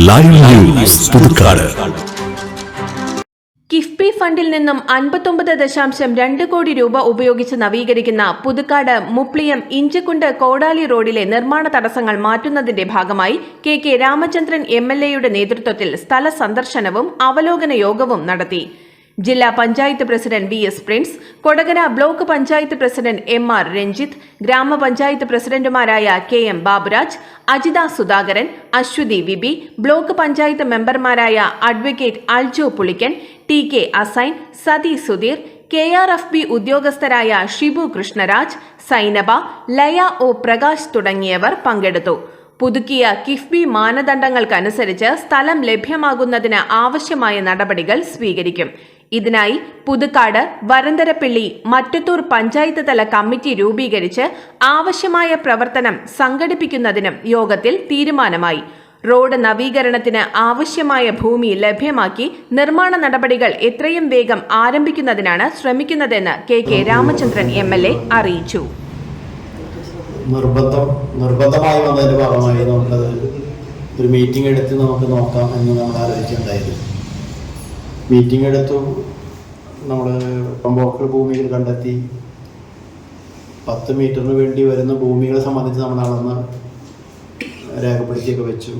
Live news Puthukkad. KIIFB ഫണ്ടിൽ നിന്നും 59.2 കോടി രൂപ ഉപയോഗിച്ച് നവീകരിക്കുന്ന പുതുക്കാട് മുപ്ലിയം ഇഞ്ചക്കുണ്ട് കോടാലി റോഡിലെ നിർമ്മാണ തടസ്സങ്ങൾ മാറ്റുന്നതിന്റെ ഭാഗമായി കെ രാമചന്ദ്രൻ MLA-യുടെ നേതൃത്വത്തിൽ സ്ഥല സന്ദർശനവും അവലോകന യോഗവും നടത്തി. ജില്ലാ panchayat president VS Prince, Kodakara block panchayat president MR Ranjith, ഗ്രാമപഞ്ചായത്ത് പ്രസിഡന്റുമാരായ KM Baburaj, Ajitha Sudhakaran, Aswathy VB, block panchayat മെമ്പർമാരായ advocate Aljo Pulikkan, TK Asain, Sathi Sudheer, KRFB ഉദ്യോഗസ്ഥരായ ഷിബു കൃഷ്ണരാജ്, സൈനബ, ലയ O പ്രകാശ് തുടങ്ങിയവർ പങ്കെടുത്തു. പുതുക്കിയ കിഫ്ബി മാനദണ്ഡങ്ങൾക്കനുസരിച്ച് സ്ഥലം ലഭ്യമാകുന്നതിന് ആവശ്യമായ നടപടികൾ സ്വീകരിക്കും. ഇതിനായി പുതുക്കാട്, വരന്തരപ്പിള്ളി, മറ്റത്തൂർ പഞ്ചായത്ത് തല കമ്മിറ്റി രൂപീകരിച്ച് ആവശ്യമായ പ്രവർത്തനം സംഘടിപ്പിക്കുന്നതിനും യോഗത്തിൽ തീരുമാനമായി. റോഡ് നവീകരണത്തിന് ആവശ്യമായ ഭൂമി ലഭ്യമാക്കി നിർമ്മാണ നടപടികൾ എത്രയും വേഗം ആരംഭിക്കുന്നതിനാണ് ശ്രമിക്കുന്നതെന്ന് KK രാമചന്ദ്രൻ MLA അറിയിച്ചു. നിർബന്ധമായി വന്നതിൻ്റെ ഭാഗമായി നമുക്കത് ഒരു മീറ്റിംഗ് എടുത്ത് നമുക്ക് നോക്കാം എന്ന് നമ്മൾ ആലോചിച്ചിട്ടുണ്ടായിരുന്നു. മീറ്റിംഗ് എടുത്തു. നമ്മൾ പമ്പോക്കൽ ഭൂമികൾ കണ്ടെത്തി 10 മീറ്ററിന് വേണ്ടി വരുന്ന ഭൂമികളെ സംബന്ധിച്ച് നമ്മൾ അളന്ന് രേഖപ്പെടുത്തിയൊക്കെ വെച്ചു.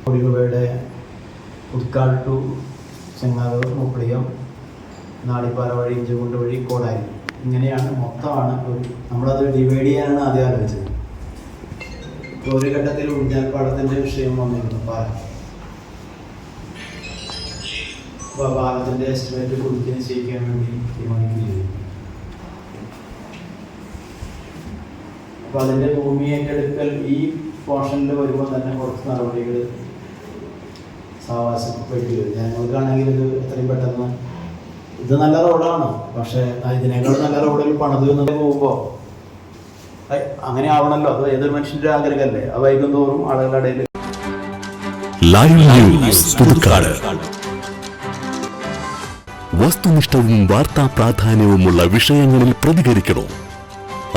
കോടി രൂപയുടെ പുതുക്കാട് ടു ചെങ്ങാലൂർ, മുപ്ലിയം, നാടിപ്പാറ വഴി, ഇഞ്ചകുണ്ട് വഴി, കോടാലി, ഇങ്ങനെയാണ് മൊത്തമാണ്. നമ്മളത് ഡിവൈഡ് ചെയ്യാനാണ് ആദ്യം ആലോചിച്ചത്. ഒരു ഘട്ടത്തിൽ ഊർജാൽപ്പാടത്തിൻ്റെ വിഷയം വന്നിരുന്നു. പാലത്തിൻ്റെ എസ്റ്റിമേറ്റ് പുതുക്കി നിശ്ചയിക്കാൻ വേണ്ടി തീരുമാനിക്കുകയും, അപ്പോൾ അതിൻ്റെ ഭൂമി ഏറ്റെടുക്കൽ ഈ പോർഷനിൽ വരുമ്പോൾ തന്നെ കുറച്ച് നടപടികൾ സാവകാശപ്പെട്ട് വരും. ജനങ്ങൾക്കാണെങ്കിൽ ഇത് എത്രയും പെട്ടെന്ന്, ഇത് നല്ല റോഡാണ്, പക്ഷേ ഇതിനേക്കാൾ നല്ല റോഡിൽ പണിത് പോകുമ്പോൾ അങ്ങനെ ആവണമല്ലോ. അത് ഏതൊരു മനുഷ്യൻ്റെ ആഗ്രഹമല്ലേ. അത് വൈകുന്തോറും ആളുകളുടെ ഇടയിൽ. Live news Puthukkad. വസ്തുനിഷ്ഠവും വാർത്താ പ്രാധാന്യവുമുള്ള വിഷയങ്ങളിൽ പ്രതികരിക്കണോ?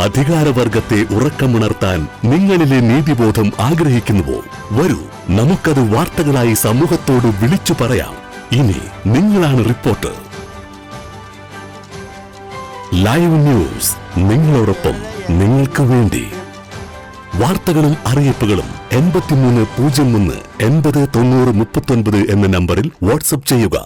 അധികാരവർഗത്തെ ഉറക്കമുണർത്താൻ നിങ്ങളിലെ നീതിബോധം ആഗ്രഹിക്കുന്നുവോ? വരൂ, നമുക്കത് വാർത്തകളായി സമൂഹത്തോട് വിളിച്ചു പറയാം. ഇനി നിങ്ങളാണ് റിപ്പോർട്ടർ. ലൈവ് ന്യൂസ്, നിങ്ങളോടൊപ്പം, നിങ്ങൾക്ക് വേണ്ടി. വാർത്തകളും അറിയിപ്പുകളും 8301 80 90 39 എന്ന നമ്പറിൽ വാട്സ്ആപ്പ് ചെയ്യുക.